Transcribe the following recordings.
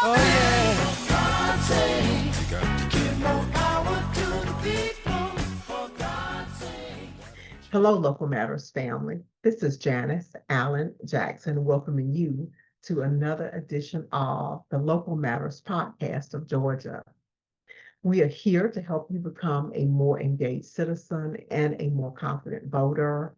Oh yeah. God's sake, give more power to the people, for God's sake. Hello, Local Matters family. This is Janice Allen Jackson welcoming you to another edition of the Local Matters podcast of Georgia. We are here to help you become a more engaged citizen and a more confident voter.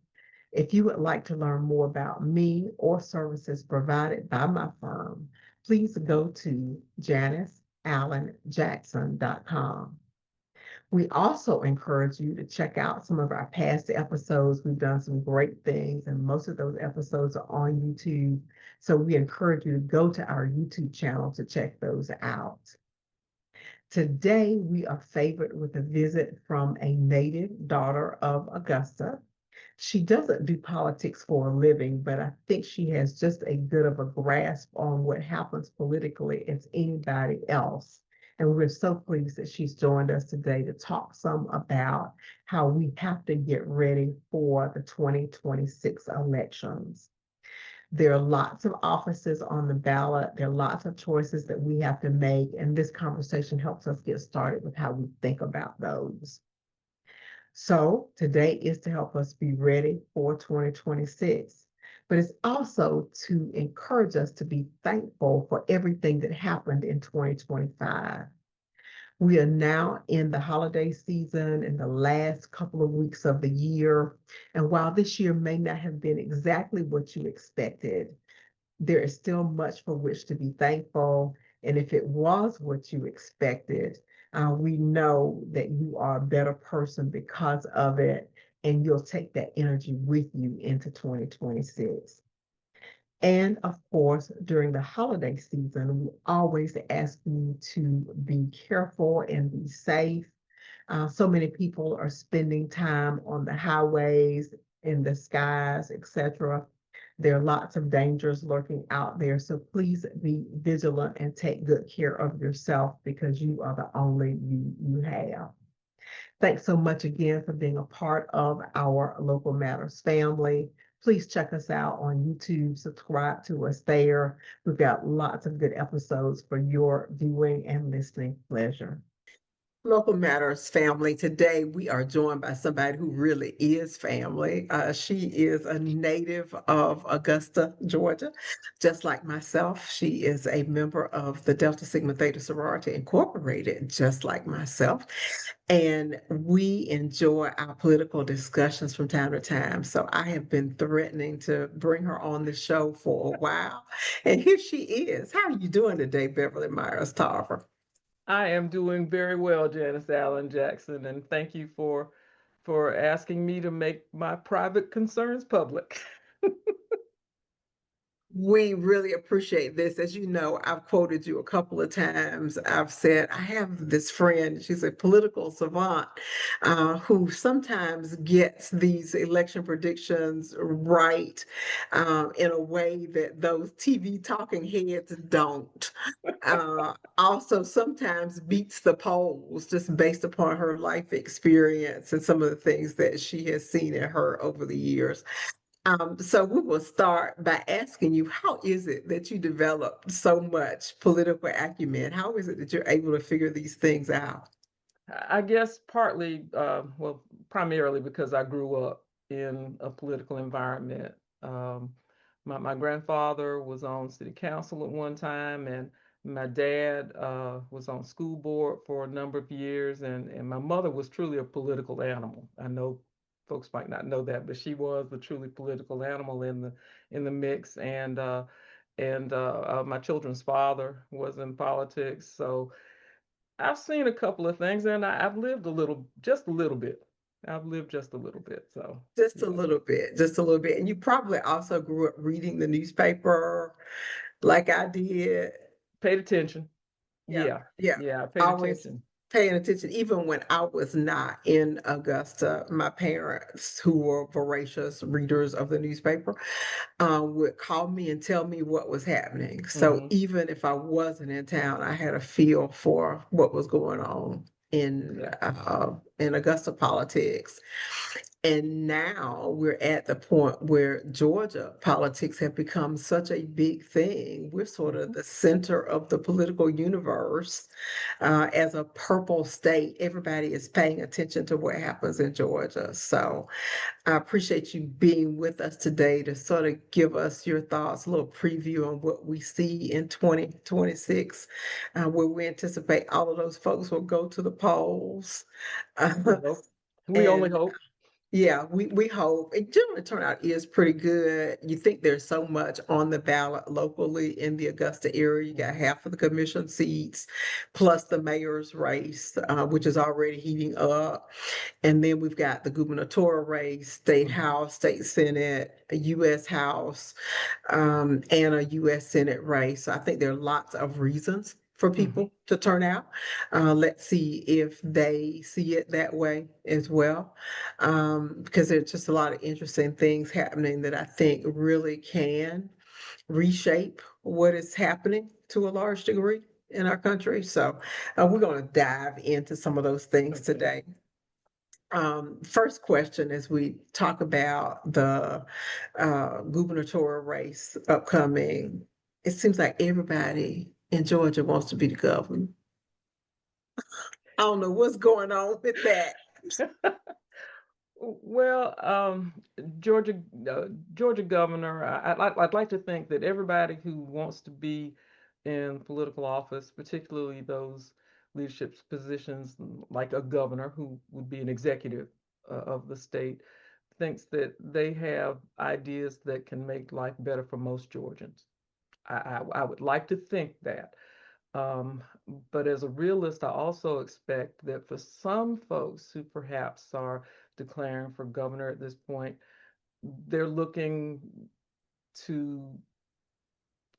If you would like to learn more about me or services provided by my firm, please go to janiceallenjackson.com. We also encourage you to check out some of our past episodes. We've done some great things, and most of those episodes are on YouTube. So we encourage you to go to our YouTube channel to check those out. Today, we are favored with a visit from a native daughter of Augusta. She doesn't do politics for a living, but I think she has just as good of a grasp on what happens politically as anybody else. And we're so pleased that she's joined us today to talk some about how we have to get ready for the 2026 elections. There are lots of offices on the ballot. There are lots of choices that we have to make, and this conversation helps us get started with how we think about those. So today is to help us be ready for 2026, but it's also to encourage us to be thankful for everything that happened in 2025. We are now in the holiday season in the last couple of weeks of the year. And while this year may not have been exactly what you expected, there is still much for which to be thankful. And if it was what you expected, we know that you are a better person because of it, and you'll take that energy with you into 2026. And of course, during the holiday season, we always ask you to be careful and be safe. So many people are spending time on the highways, in the skies, etc. There are lots of dangers lurking out there. So please be vigilant and take good care of yourself because you are the only you have. Thanks so much again for being a part of our Local Matters family. Please check us out on YouTube, subscribe to us there. We've got lots of good episodes for your viewing and listening pleasure. Local Matters family. Today we are joined by somebody who really is family. She is a native of Augusta, Georgia, just like myself. She is a member of the Delta Sigma Theta Sorority Incorporated, just like myself. And we enjoy our political discussions from time to time. So I have been threatening to bring her on the show for a while. And here she is. How are you doing today, Beverly Myers Tarver? I am doing very well, Janice Allen Jackson, and thank you for asking me to make my private concerns public. We really appreciate this. As you know, I've quoted you a couple of times. I've said I have this friend, she's a political savant who sometimes gets these election predictions right in a way that those TV talking heads don't. Also, sometimes beats the polls just based upon her life experience and some of the things that she has seen and heard over the years. So we will start by asking you, how is it that you developed so much political acumen? How is it that you're able to figure these things out? I guess partly, well, primarily because I grew up in a political environment. Um, my grandfather was on city council at one time, and my dad was on school board for a number of years, and my mother was truly a political animal. I know folks might not know that, but she was the truly political animal in the mix. And my children's father was in politics, so I've seen a couple of things, and I've lived a little, just a little bit. I've lived just a little bit, so Just a yeah. little bit, just a little bit. And you probably also grew up reading the newspaper like I did. Paid attention. Yeah, Yeah, yeah. yeah, I paid Always attention. paying attention, even when I was not in Augusta. My parents, who were voracious readers of the newspaper, would call me and tell me what was happening. So Hmm. even if I wasn't in town, I had a feel for what was going on Yeah. in in Augusta politics. And now we're at the point where Georgia politics have become such a big thing. We're sort of Mhm. the center of the political universe. As a purple state, everybody is paying attention to what happens in Georgia. So I appreciate you being with us today to sort of give us your thoughts, a little preview on what we see in 2026, where we anticipate all of those folks will go to the polls. We hope. We only And hope. yeah, we hope. It generally turnout is pretty good. You think there's so much on the ballot locally in the Augusta area. You got Mhm. half of the commission seats, plus the mayor's race, which is already heating up. And then we've got the gubernatorial race, state Mhm. house, state senate, a U.S. House, and a U.S. Senate race. So I think there are lots of reasons for Mhm. people to turn out. Let's see if they see it that way as well, because there's just a lot of interesting things happening that I think really can reshape what is happening to a large degree in our country. So we're going to dive into some of those things Okay. today. First question as we talk about the gubernatorial race upcoming, it seems like everybody in Georgia wants to be the governor. I don't know what's going on with that. Well, Georgia, Georgia governor, I'd like to think that everybody who wants to be in political office, particularly those leadership positions like a governor who would be an executive of the state, thinks that they have ideas that can make life better for most Georgians. I would like to think that. Um, but as a realist, I also expect that for some folks who perhaps are declaring for governor at this point, they're looking to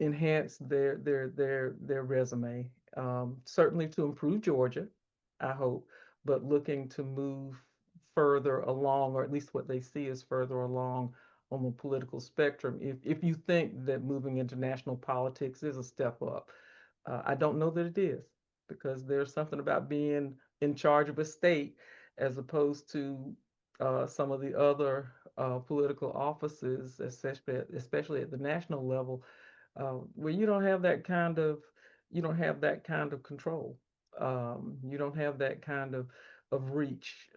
enhance their resume. Certainly to improve Georgia, I hope, but looking to move further along, or at least what they see is further along on the political spectrum. If you think that moving into national politics is a step up, I don't know that it is, because there's something about being in charge of a state as opposed to some of the other political offices, especially at the national level, where you don't have that kind of control. You don't have that kind of reach.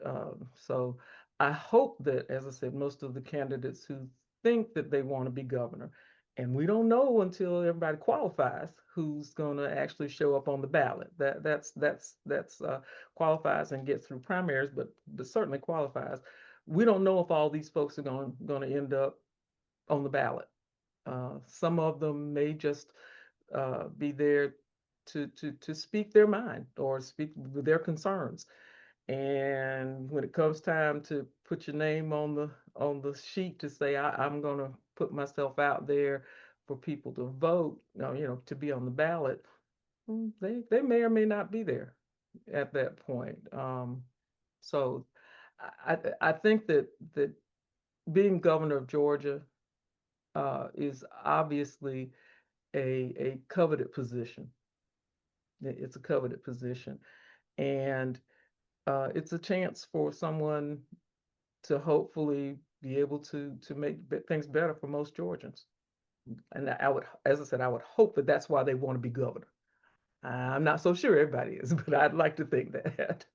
So I hope that, as I said, most of the candidates who think that they want to be governor, and we don't know until everybody qualifies who's going to actually show up on the ballot. That's qualifies and gets through primaries, but certainly qualifies. We don't know if all these folks are going to end up on the ballot. Some of them may just be there to speak their mind or speak their concerns. And when it comes time to put your name on the sheet to say I'm going to put myself out there for people to vote, to be on the ballot, they may or may not be there at that point. So I think that being governor of Georgia is obviously a coveted position. It's a coveted position, and it's a chance for someone to hopefully be able to make things better for most Georgians. And I would, as I said, I would hope that that's why they want to be governor. I'm not so sure everybody is, but I'd like to think that.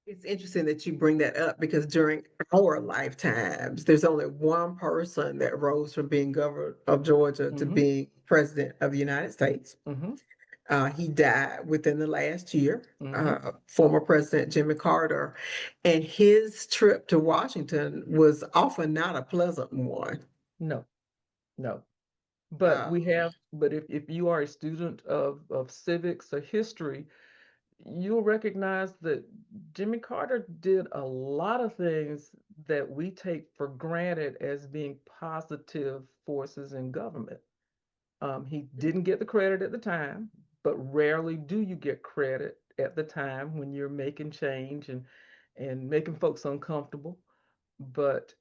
It's interesting that you bring that up because during our lifetimes, there's only one person that rose from being governor of Georgia to Hmm. being president of the United States. Hmm. He died within the last year, Hmm. former President Jimmy Carter. And his trip to Washington was often not a pleasant one. No, no. Um, But if you are a student of civics or history, you'll recognize that Jimmy Carter did a lot of things that we take for granted as being positive forces in government. He didn't get the credit at the time, but rarely do you get credit at the time when you're making change and making folks uncomfortable. But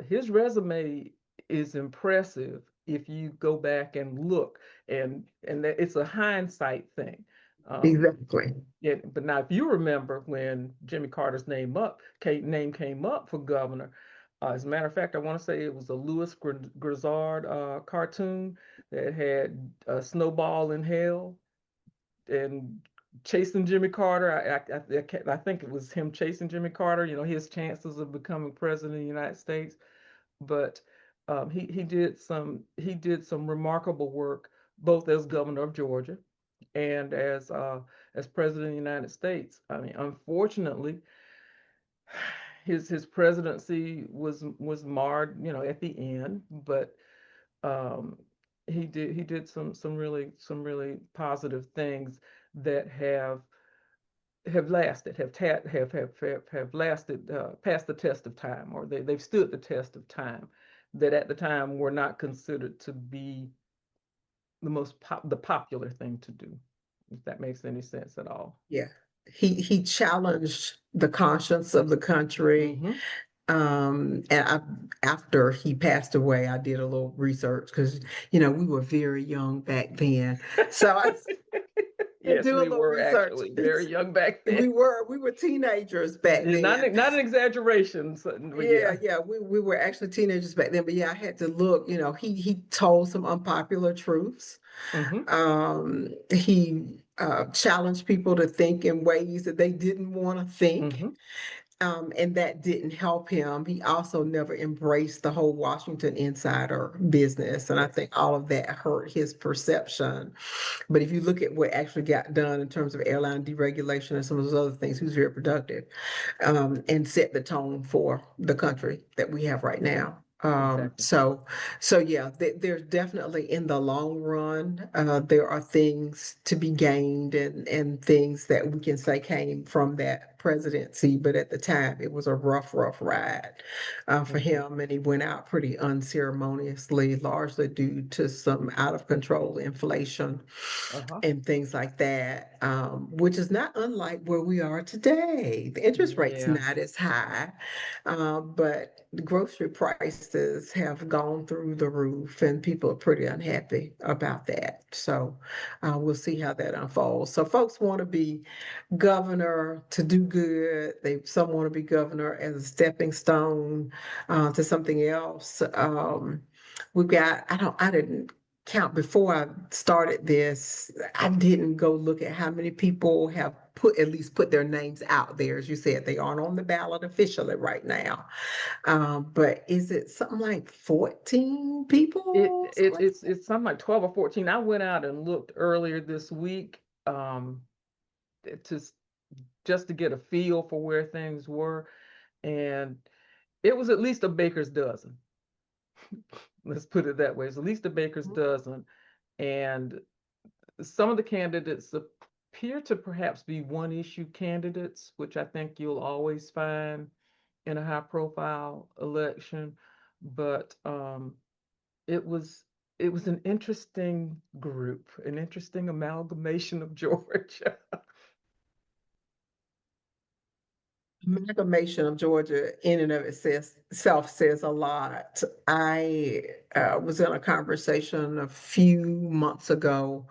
his resume is impressive if you go back and look, and it's a hindsight thing. Exactly. Yeah, but now if you remember when Jimmy Carter's name came up for governor, as a matter of fact, I want to say it was a Grizzard cartoon that had a snowball in hell and chasing Jimmy Carter. I think it was him chasing Jimmy Carter. You know, his chances of becoming president of the United States. But he did some remarkable work both as governor of Georgia and as president of the United States. I mean, unfortunately, his presidency was marred, you know, at the end, but um, he did some really positive things that have lasted, have lasted past the test of time, or they've stood the test of time, that at the time were not considered to be the popular thing to do, if that makes any sense at all. Yeah. He challenged the conscience of the country. Hmm. After he passed away, I did a little research because, we were very young back then. So I did Yes, do a we little were research. actually very young back then. We were teenagers back And then. not an exaggeration, but Yeah, yeah. yeah, we were actually teenagers back then. But yeah, I had to look, he told some unpopular truths. Hmm. He challenged people to think in ways that they didn't want to think. Hmm. And that didn't help him. He also never embraced the whole Washington insider business. And I think all of that hurt his perception. But if you look at what actually got done in terms of airline deregulation and some of those other things, he was very productive, and set the tone for the country that we have right now. Exactly. So yeah, there's definitely in the long run, there are things to be gained and things that we can say came from that presidency. But at the time, it was a rough ride for Hmm. him, and he went out pretty unceremoniously, largely due to some out of control inflation Uh-huh. and things like that, which is not unlike where we are today. The interest rate's Yeah. not as high, but the grocery prices have gone through the roof, and people are pretty unhappy about that. So we'll see how that unfolds. So folks want to be governor to do good. Some want to be governor as a stepping stone to something else. We've got, I didn't count before I started this. I didn't go look at how many people have at least put their names out there. As you said, they aren't on the ballot officially right now. But is it something like 14 people? Something like It's something like 12 or 14. I went out and looked earlier this week, to just to get a feel for where things were, and it was at least a baker's dozen. Let's put it that way. It's at least a baker's that? dozen, and some of the candidates appear to perhaps be one issue candidates, which I think you'll always find in a high profile election. But it was it was an interesting group, an interesting amalgamation of Georgia. Amalgamation of Georgia in and of itself says a lot. I was in a conversation a few months ago.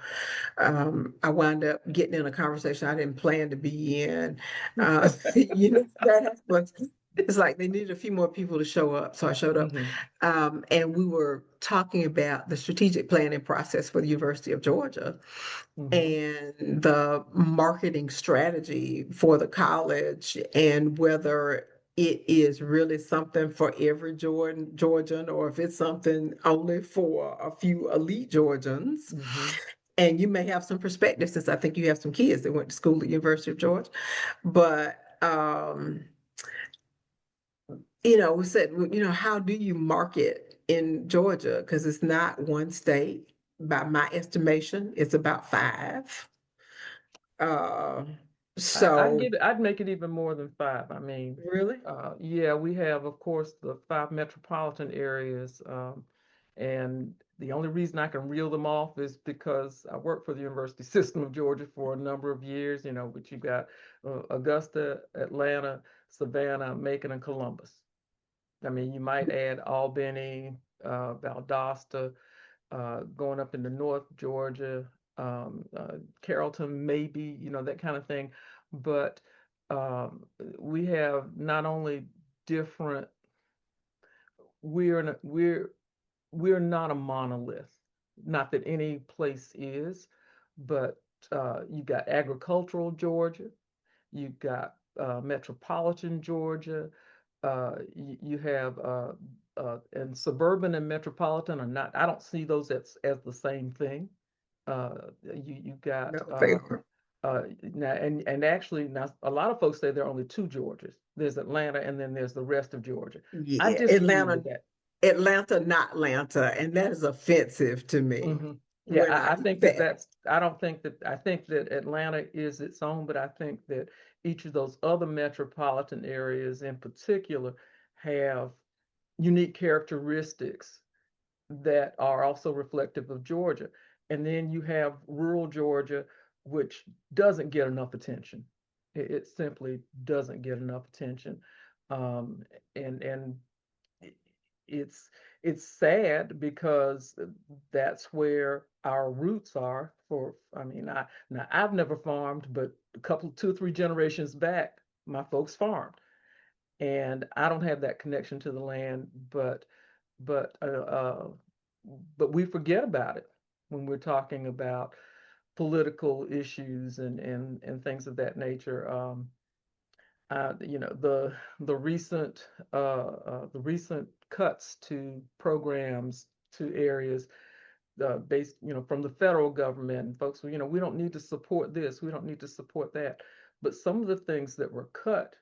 I wound up getting in a conversation I didn't plan to be in. That happens. It's like they needed a few more people to show up, so I showed up. Hmm. And we were talking about the strategic planning process for the University of Georgia Hmm. and the marketing strategy for the college, and whether it is really something for every Georgian, or if it's something only for a few elite Georgians. Hmm. And you may have some perspective, since I think you have some kids that went to school at the University of Georgia. But we said, how do you market in Georgia? Because it's not one state. By my estimation, it's about five. Uh, so I'd make it even more than five. I mean, really, yeah, we have, of course, the five metropolitan areas, and the only reason I can reel them off is because I worked for the University System of Georgia for a number of years. You know, but you got Augusta, Atlanta, Savannah, Macon, and Columbus. I mean, you might add Albany, Valdosta, going up into North Georgia. Carrollton, maybe, that kind of thing. But we have not only different, we're in a, we're not a monolith. Not that any place is, but you got agricultural Georgia, you got metropolitan Georgia, you have and suburban and metropolitan are not. I don't see those as the same thing. You got No, they are. now and actually now a lot of folks say there are only two Georgias. There's Atlanta and then there's the rest of Georgia. I Yeah, disagree with that. Atlanta, not Atlanta, and that is offensive to me Hmm. Yeah, when I I hear think that. I don't think that, I think that Atlanta is its own, but I think that each of those other metropolitan areas in particular have unique characteristics that are also reflective of Georgia. And then you have rural Georgia, which doesn't get enough attention. It simply doesn't get enough attention. Um, and it's it's sad because that's where our roots are for, I mean, now I've never farmed, but a couple, two or three generations back, my folks farmed. And I don't have that connection to the land, but uh, uh, but we forget about it when we're talking about political issues and things of that nature. The recent cuts to programs to areas based, from the federal government, and folks, we don't need to support this, we don't need to support that. But some of the things that were cut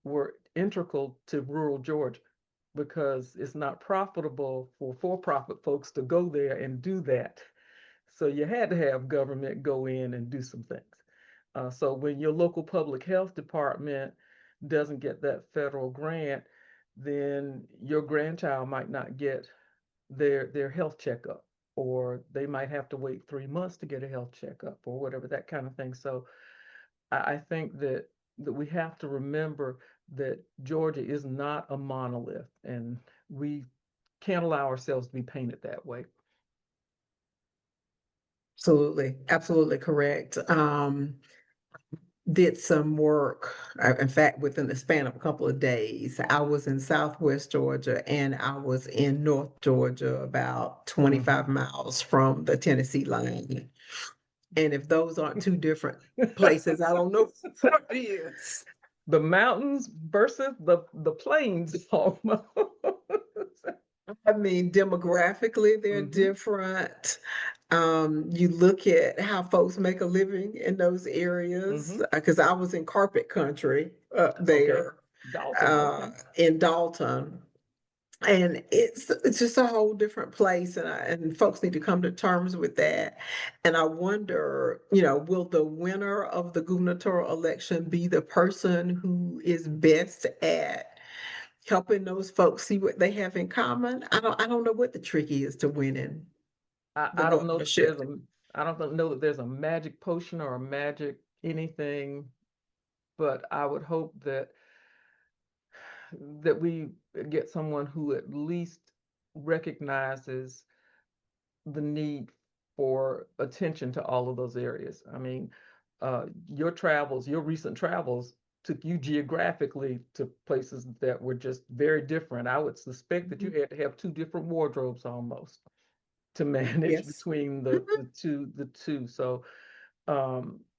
were integral to rural Georgia because it's not profitable for for-profit folks to go there and do that. So you had to have government go in and do some things. So when your local public health department doesn't get that federal grant, then your grandchild might not get their health checkup, or they might have to wait 3 months to get a health checkup, or whatever, that kind of thing. So I think that we have to remember that Georgia is not a monolith, and we can't allow ourselves to be painted that way. Absolutely, absolutely correct. Did some work. In fact, within the span of a couple of days, I was in Southwest Georgia and I was in North Georgia, about Mhm. 25 miles from the Tennessee line. And if those aren't two different places, I don't know what is. The mountains versus the plains almost. I mean, demographically, they're Hmm. different. You look at how folks make a living in those areas, Hmm. because I was in carpet country up Okay. there, Dalton, okay. in Dalton. And it's just a whole different place, and folks need to come to terms with that. And I wonder, will the winner of the gubernatorial election be the person who is best at helping those folks see what they have in common? I don't know what the trick is to winning the I don't know that governorship. I don't know that there's a magic potion or a magic anything, but I would hope that we get someone who at least recognizes the need for attention to all of those areas. I mean, your recent travels took you geographically to places that were just very different. I would suspect that you Mhm. had to have two different wardrobes almost to manage Yes. between the two. So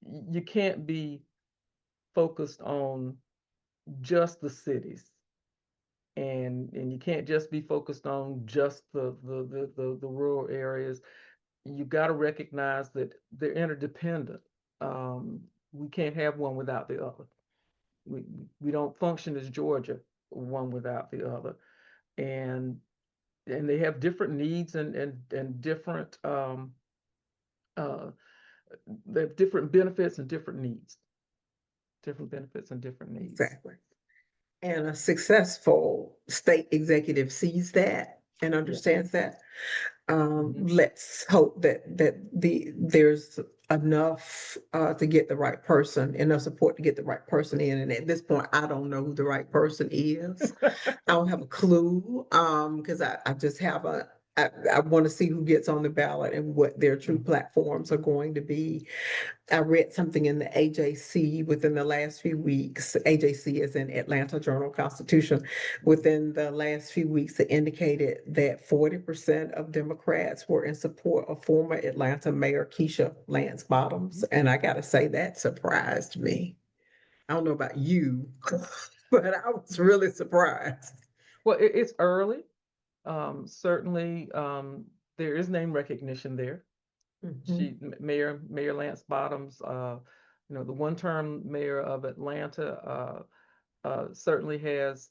you can't be focused on just the cities, and you can't just be focused on just the rural areas. You got to recognize that they're interdependent. Um, we can't have one without the other. We we don't function as Georgia one without the other, and they have different needs and different uh, they have different benefits and different needs, different benefits and different needs. Exactly. And a successful state executive sees that and Yeah. understands that. Hmm. Let's hope that there's enough to get the right person, enough support to get the right person in. And at this point, I don't know who the right person is. I don't have a clue, because I just I want to see who gets on the ballot and what their true platforms are going to be. I read something in the AJC within the last few weeks. AJC is in Atlanta Journal-Constitution. Within the last few weeks, it indicated that 40% of Democrats were in support of former Atlanta Mayor Keisha Lance Bottoms. And I got to say, that surprised me. I don't know about you, but I was really surprised. Well, it's early. Certainly, there is name recognition there. Mhm. Mayor Lance Bottoms, the one-term mayor of Atlanta, certainly has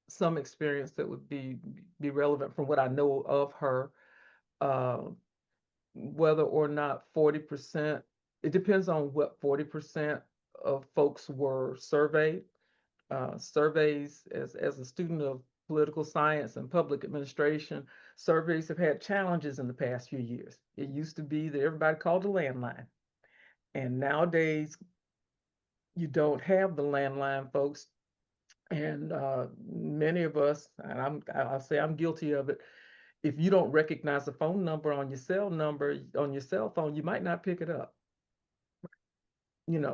some experience that would be relevant from what I know of her. Uh, Whether or not 40%, it depends on what 40% of folks were surveyed. Surveys, as a student of political science and public administration, surveys have had challenges in the past few years. It used to be that everybody called a landline. And nowadays, you don't have the landline, folks. And many of us, and I'll say I'm guilty of it. If you don't recognize the phone number on your cell phone, you might not pick it up.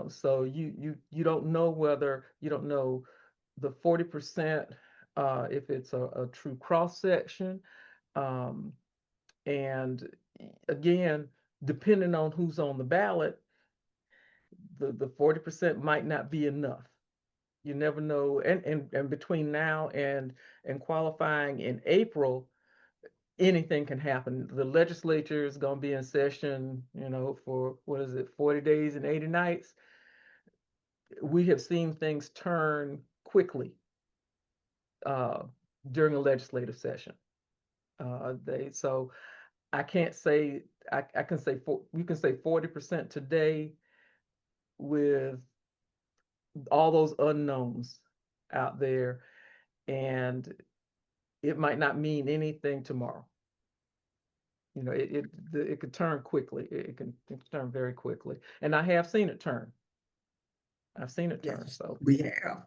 So you don't know whether you don't know the 40%, if it's a true cross section. Um, and again, depending on who's on the ballot, the 40% might not be enough. You never know. And between now and qualifying in April, anything can happen. The legislature is going to be in session, for what is it, 40 days and 80 nights. We have seen things turn quickly uh, during a legislative session. So I can't say I can say you can say 40% today with all those unknowns out there, and it might not mean anything tomorrow. It could turn quickly. It can turn very quickly, and I have seen it turn. I've seen it turn. Yes, So we have.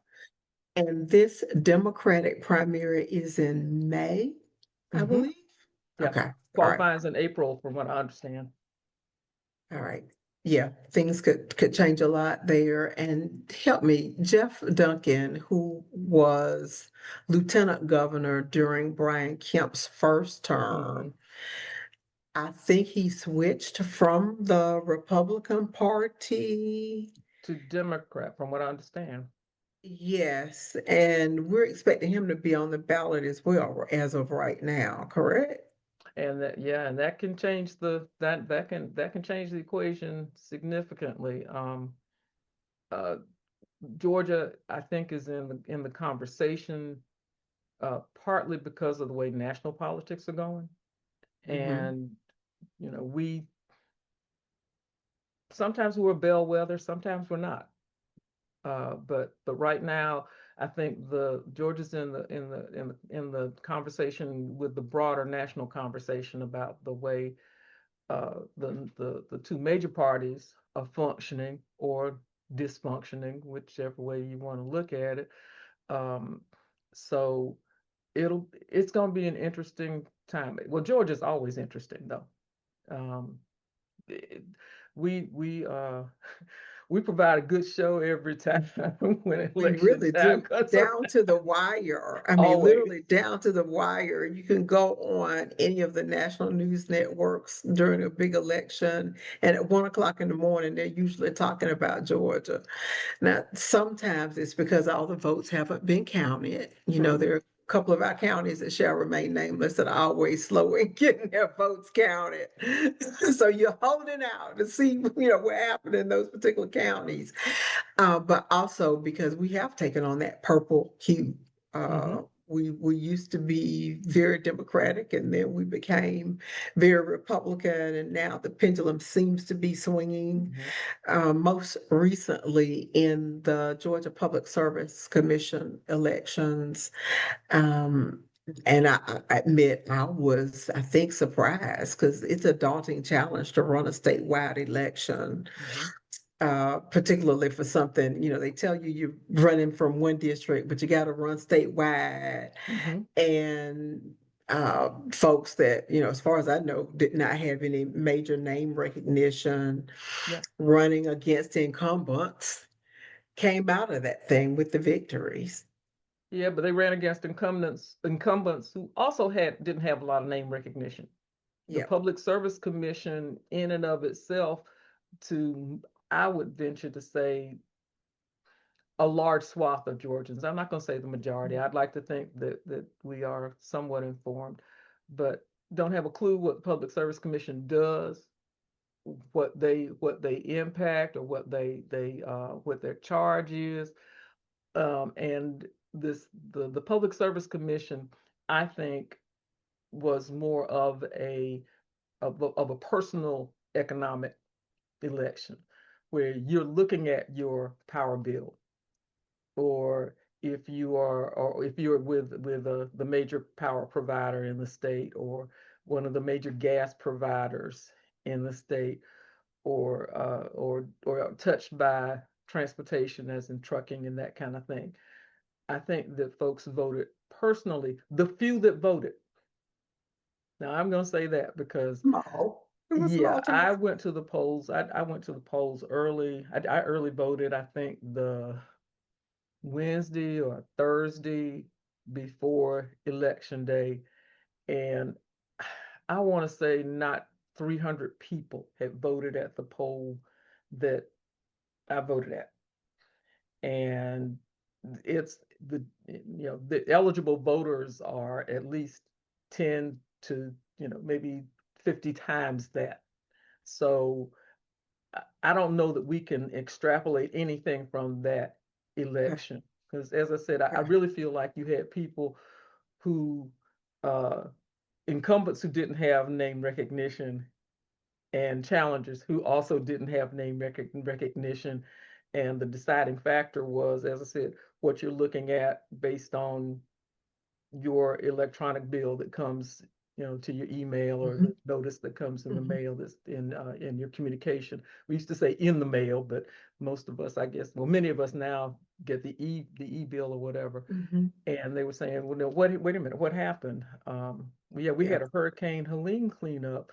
And this Democratic primary is in May, I hmm believe. yeah, Okay. All right. qualifies in April, from what I understand. All right. Yeah, things could change a lot there. And help me, Jeff Duncan, who was lieutenant governor during Brian Kemp's first hmm term, I think he switched from the Republican Party. To Democrat, from what I understand. Yes, and we're expecting him to be on the ballot as well as of right now, correct? And that can change that can change the equation significantly. Uh, Georgia, I think, is in the conversation, partly because of the way national politics are going, Hmm. and we sometimes we're a bellwether, sometimes we're not. But right now, I think the Georgia's in the conversation with the broader national conversation about the way the two major parties are functioning or dysfunctioning, whichever way you want to look at it. Um, so it's going to be an interesting time. Well, Georgia's always interesting, though. Um, it- we we provide a good show every time when We election really time do, comes down around. to the wire. I mean, Always. literally down to the wire. You can go on any of the national news networks during a big election, and at 1 o'clock in the morning, they're usually talking about Georgia. Now, sometimes it's because all the votes haven't been counted. True. There are a couple of our counties that shall remain nameless that are always slow in getting their votes counted. So you're holding out to see, what happened in those particular counties. But also because we have taken on that purple hue. hmm We used to be very Democratic, and then we became very Republican, and now the pendulum seems to be swinging. hmm Most recently in the Georgia Public Service Commission elections. Um, and I admit I think, surprised because it's a daunting challenge to run a statewide election, hmm particularly for something, they tell you you're running from one district, but you got to run statewide. hmm And folks that, as far as I know, did not have any major name recognition Yeah. running against incumbents came out of that thing with the victories. Yeah, but they ran against incumbents who also didn't have a lot of name recognition. The Yeah. Public Service Commission, in and of itself, to I would venture to say a large swath of Georgians. I'm not going to say the majority. I'd like to think that we are somewhat informed, but don't have a clue what the Public Service Commission does, what they impact, or what their charge is. And the Public Service Commission, I think, was more of a personal economic election, where you're looking at your power bill, or if you're with the major power provider in the state, or one of the major gas providers in the state, or touched by transportation, as in trucking and that kind of thing. I think that folks voted personally, the few that voted. Now, I'm going to say that because, Small. It was yeah, small to me. I went to the polls. I went to the polls early. I early voted, I think, the Wednesday or Thursday before election day. And I want to say not 300 people had voted at the poll that I voted at. And it's the eligible voters are at least 10 to maybe 50 times that. So I don't know that we can extrapolate anything from that Okay. election, because, as I said, I Okay. really feel like you had people who uh, incumbents who didn't have name recognition, and challengers who also didn't have name recognition. And the deciding factor was, as I said, what you're looking at based on your electronic bill that comes, to your email, or Mhm. the notice that comes in the Mhm. mail, that's in your communication. We used to say in the mail, but most of us, I guess, well, many of us now get the e-bill or whatever. Mhm. And they were saying, well, no, wait a minute, what happened? Yeah, we Yeah. had a Hurricane Helene cleanup,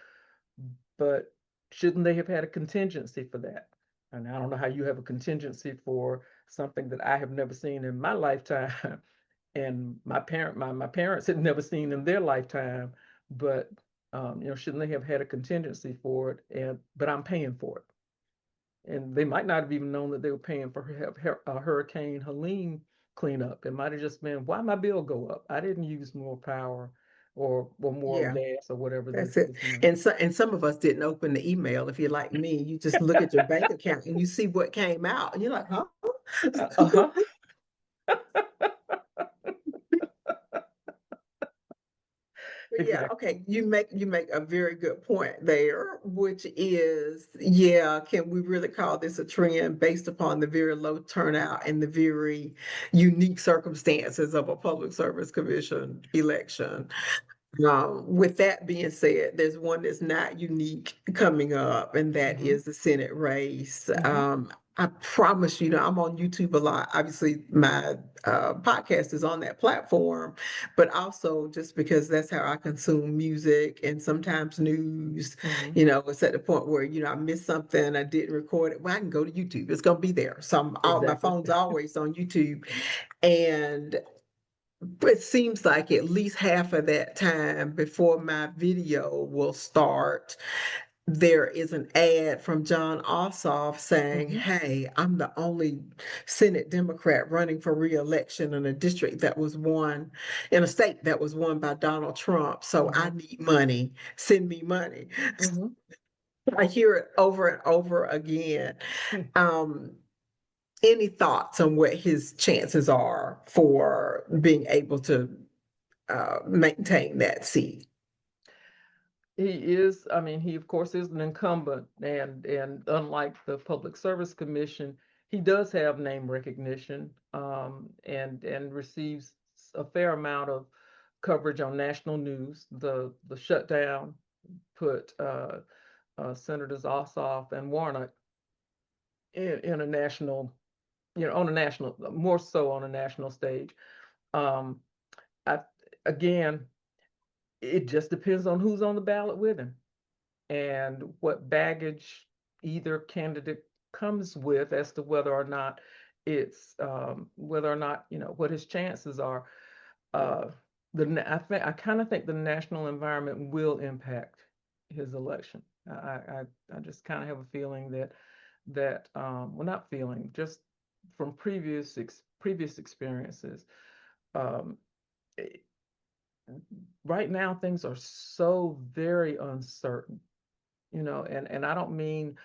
but shouldn't they have had a contingency for that? And I don't know how you have a contingency for something that I have never seen in my lifetime, and my parents had never seen in their lifetime. But shouldn't they have had a contingency for it? But I'm paying for it, and they might not have even known that they were paying for Hurricane Helene cleanup. It might have just been, why my bill go up? I didn't use more power, or more Yeah. gas, or whatever That's it. the. And some of us didn't open the email. If you're like me, you just look at your bank account and you see what came out, and you're like, huh? Uh-huh. But yeah, Exactly. okay. You make a very good point there, which is, yeah, can we really call this a trend based upon the very low turnout and the very unique circumstances of a public service commission election? With that being said, there's one that's not unique coming up, and that Hmm. is the Senate race. Hmm. I promise you, I'm on YouTube a lot. Obviously, my podcast is on that platform, but also just because that's how I consume music and sometimes news. Hmm. It's at the point where, I missed something, I didn't record it. Well, I can go to YouTube. It's gonna be there. So my Exactly. phone's always on YouTube, and it seems like at least half of that time before my video will start, there is an ad from John Ossof saying, Hmm. "Hey, I'm the only Senate Democrat running for reelection in a district that was won, in a state that was won by Donald Trump. So I Hmm. need money. Send me money." Hmm. I hear it over and over again. Um, any thoughts on what his chances are for being able to maintain that seat? He is, I mean, he of course is an incumbent, and unlike the Public Service Commission, he does have name recognition, and receives a fair amount of coverage on national news. The shutdown put Senators Ossoff and Warnock in a national, on a national, more so on a national stage. Um, I again, it just depends on who's on the ballot with him and what baggage either candidate comes with as to whether or not whether or not, what his chances are. Uh, I kind of think the national environment will impact his election. I just kind of have a feeling well, not feeling, just from previous experiences. Um, eh, right now things are so very uncertain, and I don't mean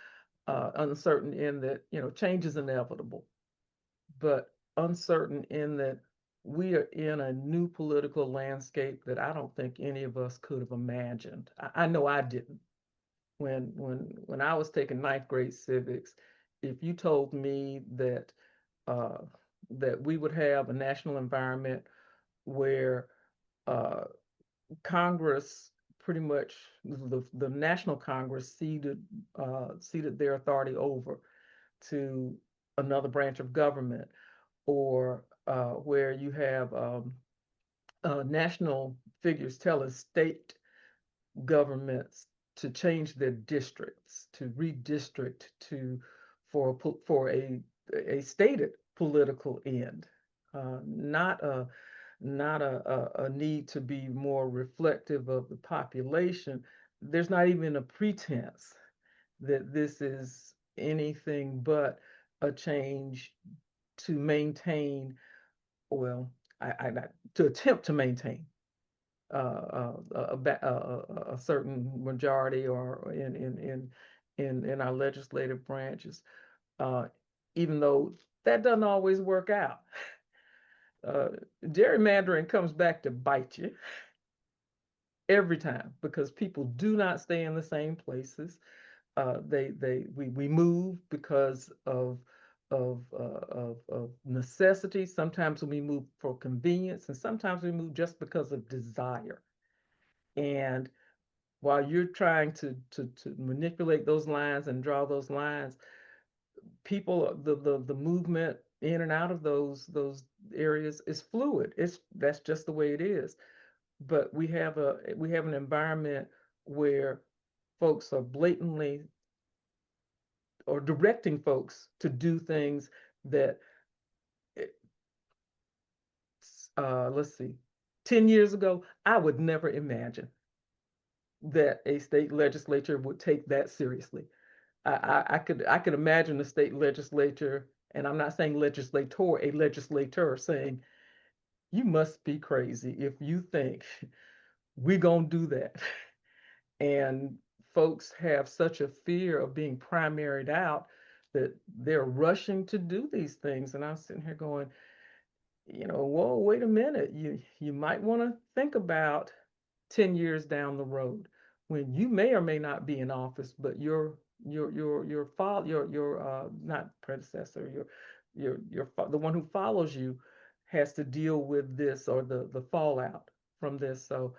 uncertain in that, change is inevitable, but uncertain in that we are in a new political landscape that I don't think any of us could have imagined. I know I didn't. When I was taking ninth grade civics, if you told me uh, that we would have a national environment where uh, Congress pretty much the National Congress ceded their authority over to another branch of government, or where you have national figures telling state governments to change their districts, to redistrict for a stated political end, not a need to be more reflective of the population. There's not even a pretense that this is anything but a change to maintain, well, to attempt to maintain a certain majority or in our legislative branches, uh, even though that doesn't always work out. Uh, Gerrymandering comes back to bite you every time because people do not stay in the same places. We move because of necessity. Sometimes we move for convenience, and sometimes we move just because of desire. And while you're trying to manipulate those lines and draw those lines, people, the movement in and out of those areas is fluid. That's just the way it is. But we have an environment where folks are blatantly or directing folks to do things that, let's see, 10 years ago, I would never imagine that a state legislature would take that seriously. I could imagine the state legislature, and I'm not saying legislator, a legislator saying, you must be crazy if you think we're gonna do that. And folks have such a fear of being primaried out that they're rushing to do these things. And I'm sitting here going, whoa, wait a minute. You might want to think about 10 years down the road when you may or may not be in office, but your not predecessor, the one who follows you has to deal with this, or the fallout from this. So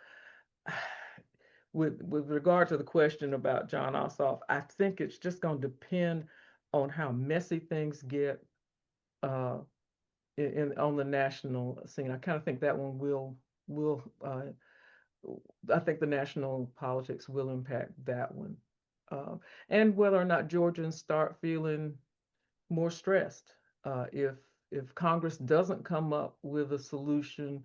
with regard to the question about John Ossoff, I think it's just going to depend on how messy things get uh, on the national scene. I kind of think that one will I think the national politics will impact that one, uh, and whether or not Georgians start feeling more stressed if Congress doesn't come up with a solution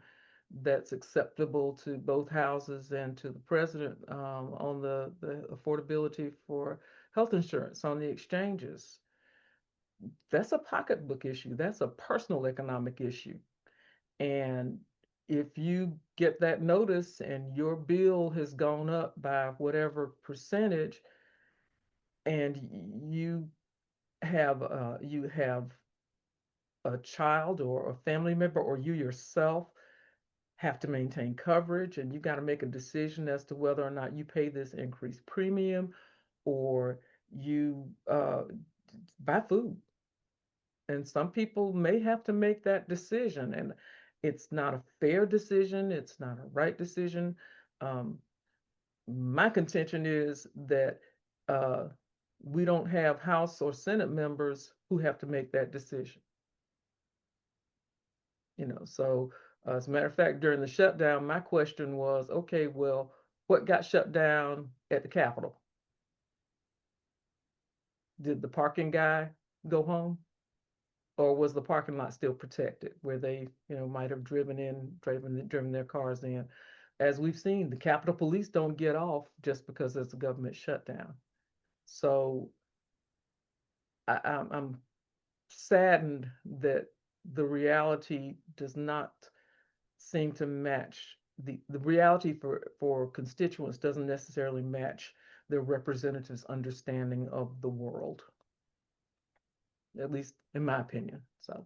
that's acceptable to both houses and to the president, on the affordability for health insurance on the exchanges. That's a pocketbook issue. That's a personal economic issue. And if you get that notice and your bill has gone up by whatever percentage, and you have a child or a family member, or you yourself have to maintain coverage, and you got to make a decision as to whether or not you pay this increased premium, or you buy food. And some people may have to make that decision, and it's not a fair decision. It's not a right decision. Um, my contention is that uh, we don't have House or Senate members who have to make that decision. So As a matter of fact, during the shutdown, my question was, okay, well, what got shut down at the Capitol? Did the parking guy go home? Or was the parking lot still protected where they, might have driven their cars in? As we've seen, the Capitol Police don't get off just because there's a government shutdown. So I'm saddened that the reality does not seem to match the reality for constituents doesn't necessarily match their representatives' understanding of the world, at least in my opinion. So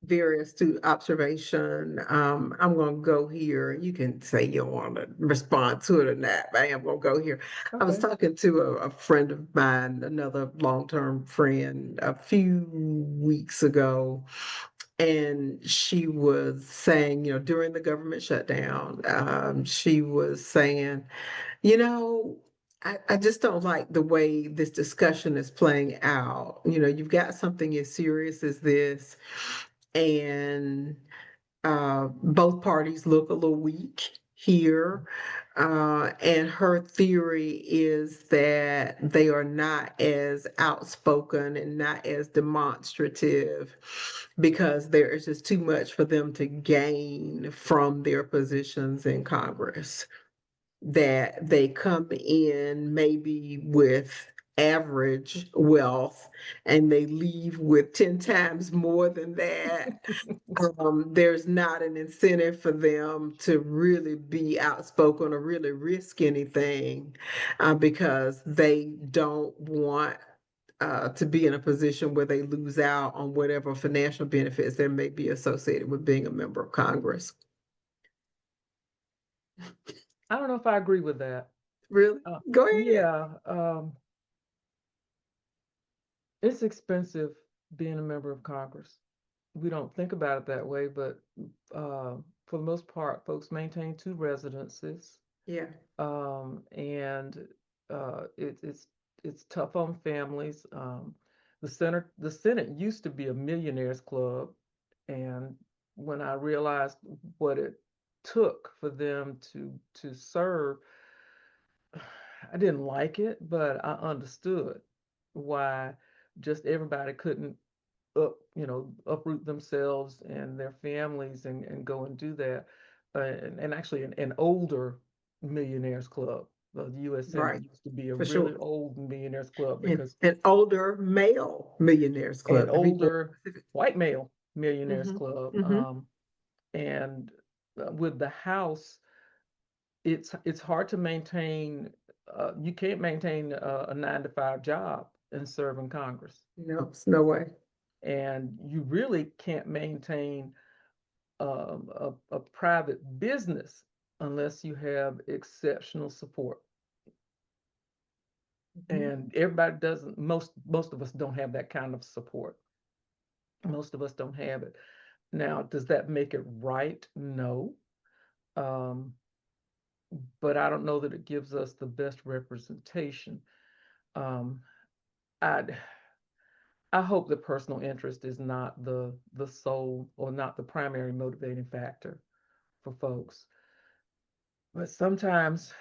Very astute observation. I'm going to go here. You can say you want to respond to it or not, but I am going to go here. I was okay. talking to a friend of mine, another long-term friend, a few weeks ago, and she was saying, during the government shutdown, she was saying, you know, I just don't like the way this discussion is playing out. You've got something as serious as this, and both parties look a little weak here. And her theory is that they are not as outspoken and not as demonstrative because there is just too much for them to gain from their positions in Congress, that they come in maybe with average wealth and they leave with 10 times more than that. There's not an incentive for them to really be outspoken or really risk anything, because they don't want to be in a position where they lose out on whatever financial benefits there may be associated with being a member of Congress. I don't know if I agree with that. Really? Go ahead. Yeah, it's expensive being a member of Congress. We don't think about it that way, but uh, for the most part, folks maintain two residences, Yeah. and it's tough on families. The Senate used to be a millionaires club, and when I realized what it took for them to serve, I didn't like it, but I understood why just everybody couldn't uproot themselves and their families and go and do that. And actually, an older millionaires club. The U.S. Senate Right. used to be a For really sure. old millionaires club And because an older male millionaires an club, to be more older specific. white male millionaires Hmm. club. Hmm. And with the House, it's hard to maintain. You can't maintain a 9 to 5 job and serve in Congress, No, it's no way. and you really can't maintain a private business unless you have exceptional support. Mhm. And everybody doesn't. Most of us don't have that kind of support. Most of us don't have it. Now, does that make it right? No. Um, but I don't know that it gives us the best representation. Um, I I hope that personal interest is not the sole or not the primary motivating factor for folks. But sometimes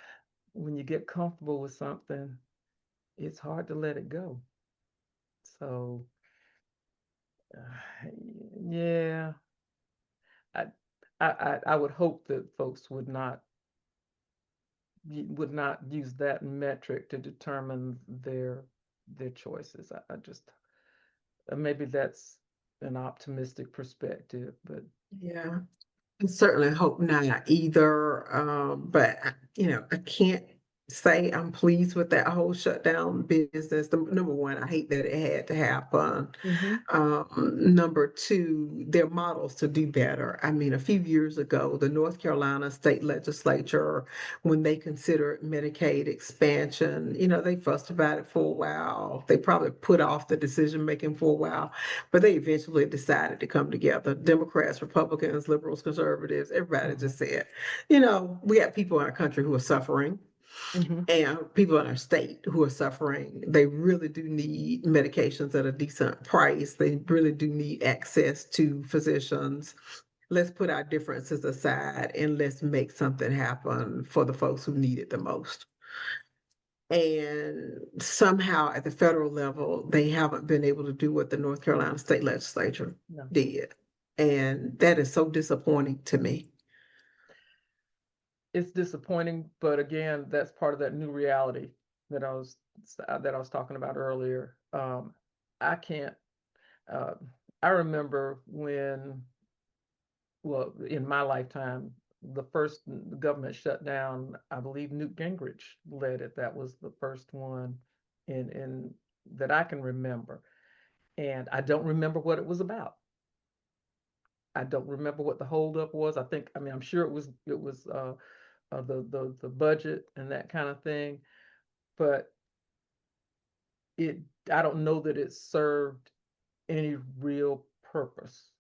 when you get comfortable with something, it's hard to let it go. So, yeah, I, I would hope that folks would not use that metric to determine their choices. I just maybe that's an optimistic perspective, but Yeah. I certainly hope not either. But I can't say I'm pleased with that whole shutdown business. Number one, I hate that it had to happen. Mhm. Number two, there are models to do better. I mean, a few years ago, the North Carolina state legislature, when they considered Medicaid expansion, they fussed about it for a while. They probably put off the decision making for a while, but they eventually decided to come together. Democrats, Republicans, liberals, conservatives, everybody Mhm. just said, we have people in our country who are suffering. Mhm. and people in our state who are suffering. They really do need medications at a decent price. They really do need access to physicians. Let's put our differences aside and let's make something happen for the folks who need it the most. And somehow at the federal level, they haven't been able to do what the North Carolina State Legislature No. did. And that is so disappointing to me. It's disappointing, but again, that's part of that new reality that I was talking about earlier. I can't. Uh, I remember when, well, in my lifetime, the first government shutdown. I believe Newt Gingrich led it. That was the first one in that I can remember, and I don't remember what it was about. I don't remember what the holdup was. I mean, I'm sure it was the budget and that kind of thing, but it I don't know that it served any real purpose,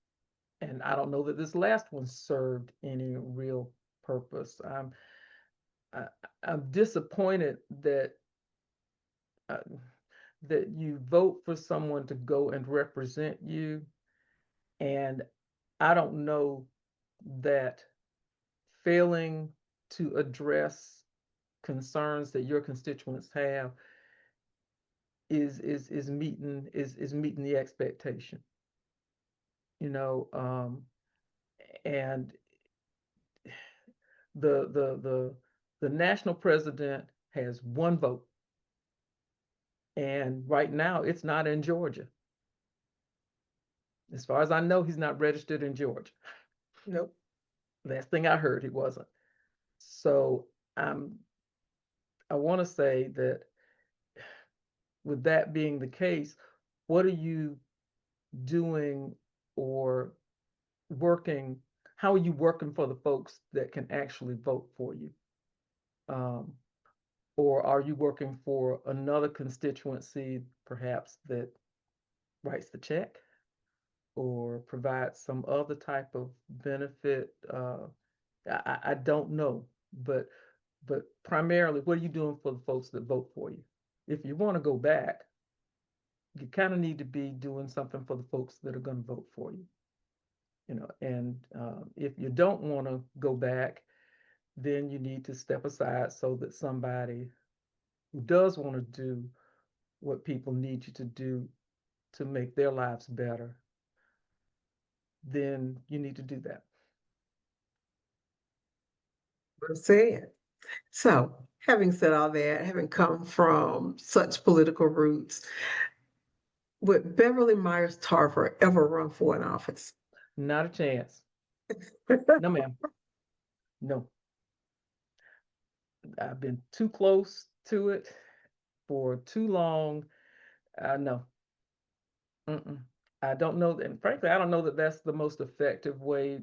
and I don't know that this last one served any real purpose. I, I'm disappointed uh, that you vote for someone to go and represent you, and I don't know that failing to address concerns that your constituents have is meeting the expectation, you know. And the national president has one vote, and right now it's not in Georgia. As far as I know, he's not registered in Georgia. Nope. Last thing I heard, he wasn't. So I want to say that with that being the case, what are you doing or working? How are you working for the folks that can actually vote for you? Um, or are you working for another constituency, perhaps that writes the check or provides some other type of benefit? I don't know, but primarily, what are you doing for the folks that vote for you? If you want to go back, you kind of need to be doing something for the folks that are going to vote for you, you know. And if you don't want to go back, then you need to step aside so that somebody who does want to do what people need you to do to make their lives better, then you need to do that. Well said. So, having said all that, having come from such political roots, would Beverly Myers Tarver ever run for an office? Not a chance. No, ma'am. No. I've been too close to it for too long. No. Mm-mm. I don't know, and frankly, I don't know that that's the most effective way.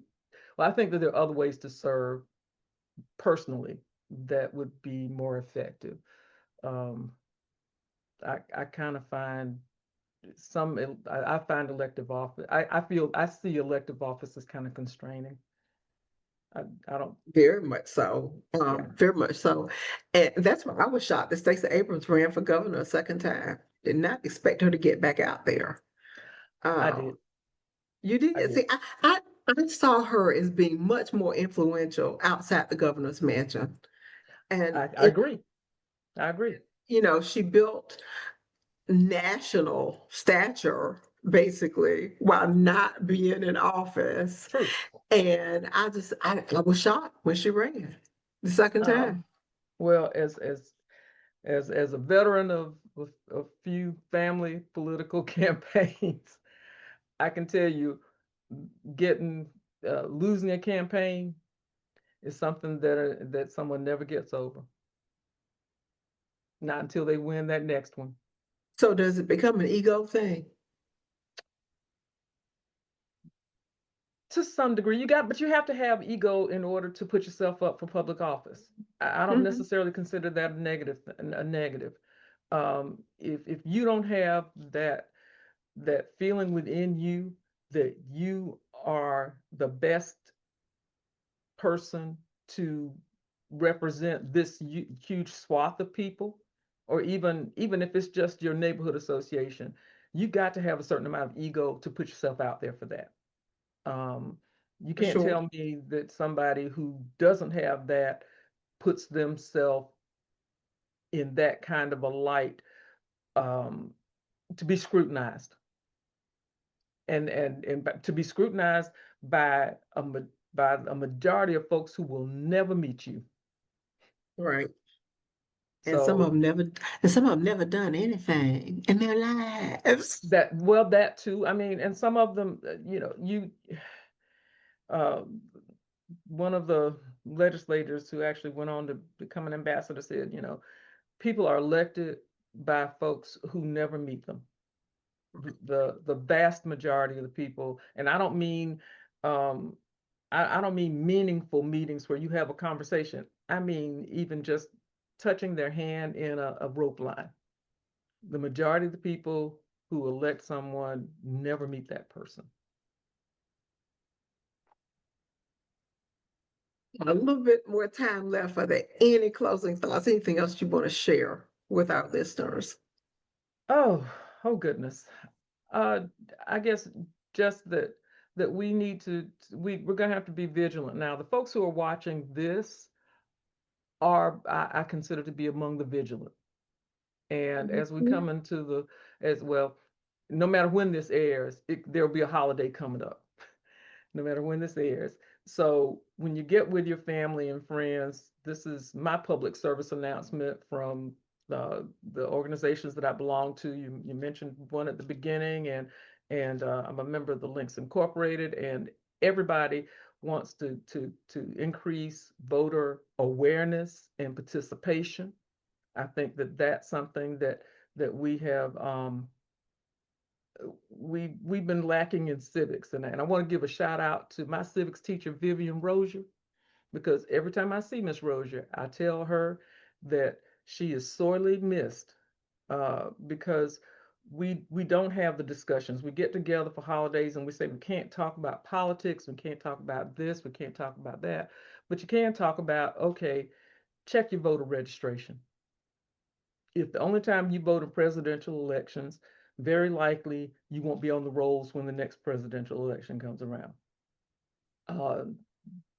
Well, I think that there are other ways to serve personally that would be more effective. Um, I kind of find I find elective office. I see elective office as kind of constraining. I don't. Very much so. Yeah, Very much so. And that's why I was shocked that Stacey Abrams ran for governor a second time. Did not expect her to get back out there. I Uh, did. you I did. did. See, I saw her as being much more influential outside the governor's mansion. And I agree. I agree. she built national stature basically while not being in office. True. And I was shocked when she ran the second Um, time. well, as a veteran of a few family political campaigns, I can tell you, getting losing a campaign is something that someone never gets over. Not until they win that next one. So does it become an ego thing? To some degree, but you have to have ego in order to put yourself up for public office. I don't Hmm. necessarily consider that a negative. If you don't have that feeling within you that you are the best person to represent this huge swath of people, or even if it's just your neighborhood association, you got to have a certain amount of ego to put yourself out there for that. You For can't sure. tell me that somebody who doesn't have that puts themselves in that kind of a light, um, to be scrutinized, and to be scrutinized by by a majority of folks who will never meet you. Right. And So some of them never done anything in their lives. that too. I mean, and some of them, uh, one of the legislators who actually went on to become an ambassador said, people are elected by folks who never meet them. The vast majority of the people, and I don't mean, um, I don't mean meaningful meetings where you have a conversation. I mean even just touching their hand in a rope line. The majority of the people who elect someone never meet that person. A little bit more time left. Are there any closing thoughts? Anything else you want to share with our listeners? Oh, oh goodness. Uh, I guess just that we need to we're gonna have to be vigilant. Now, the folks who are watching this are, I consider to be among the vigilant. And as we Mhm. come into the, as well, no matter when this airs, there'll be a holiday coming up. No matter when this airs. So when you get with your family and friends, this is my public service announcement from the organizations that I belong to. You mentioned one at the beginning, and I'm a member of the Links Incorporated, and everybody wants to increase voter awareness and participation. I think that that's something that we have, we've been lacking in civics, and I want to give a shout out to my civics teacher Vivian Rozier, because every time I see Miss Rozier, I tell her that she is sorely missed, because we don't have the discussions. We get together for holidays and we say we can't talk about politics, we can't talk about this, we can't talk about that, but you can talk about, okay, check your voter registration. If the only time you vote in presidential elections, very likely you won't be on the rolls when the next presidential election comes around. Uh,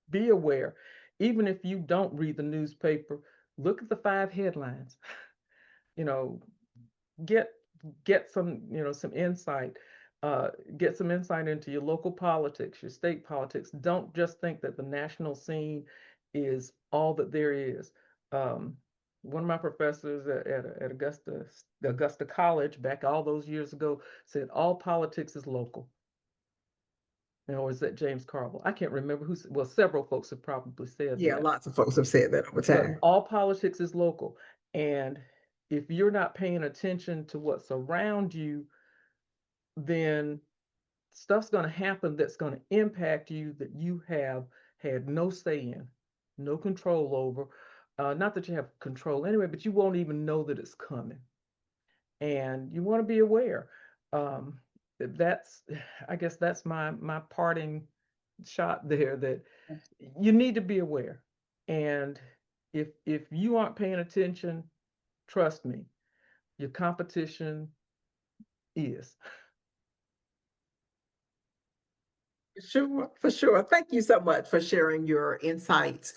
be aware, even if you don't read the newspaper, look at the 5 headlines. You know, get get some, some insight. Uh, get some insight into your local politics, your state politics. Don't just think that the national scene is all that there is. Um, One of my professors at Augusta College back all those years ago said all politics is local. Or is that James Carville? I can't remember who. Well, several folks have probably said Yeah, that, lots of folks have said that over but time. all politics is local. And if you're not paying attention to what's around you, then stuff's going to happen that's going to impact you that you have had no say in, no control over. Not that you have control anyway, but you won't even know that it's coming. And you want to be aware. Um, that's, I guess that's my parting shot there, that you need to be aware. And if you aren't paying attention, trust me, your competition is. Sure, for sure. Thank you so much for sharing your insights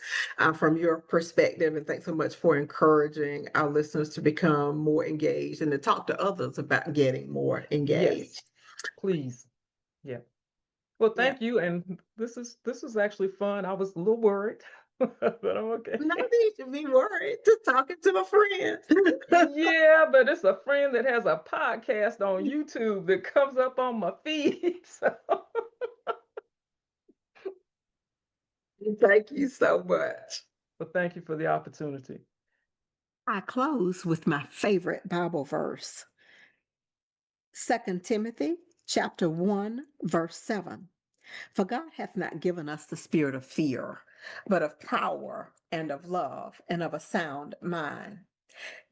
from your perspective. And thanks so much for encouraging our listeners to become more engaged and to talk to others about getting more Yes, engaged. please. Yeah. Well, Yeah. thank you. And this is actually fun. I was a little worried, but I'm okay. No need to be worried. Just talking to a friend. Yeah, but it's a friend that has a podcast on YouTube that comes up on my feed. So, Thank you so much. but thank you for the opportunity. I close with my favorite Bible verse, 2 Timothy chapter 1, verse 7. For God hath not given us the spirit of fear, but of power and of love and of a sound mind.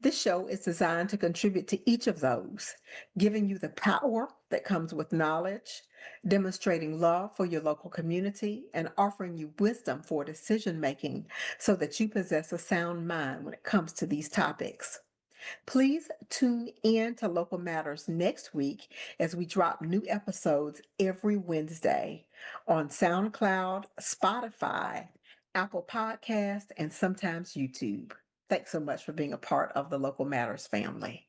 This show is designed to contribute to each of those, giving you the power that comes with knowledge, demonstrating love for your local community and offering you wisdom for decision making so that you possess a sound mind when it comes to these topics. Please tune in to Local Matters next week as we drop new episodes every Wednesday on SoundCloud, Spotify, Apple Podcasts, and sometimes YouTube. Thanks so much for being a part of the Local Matters family.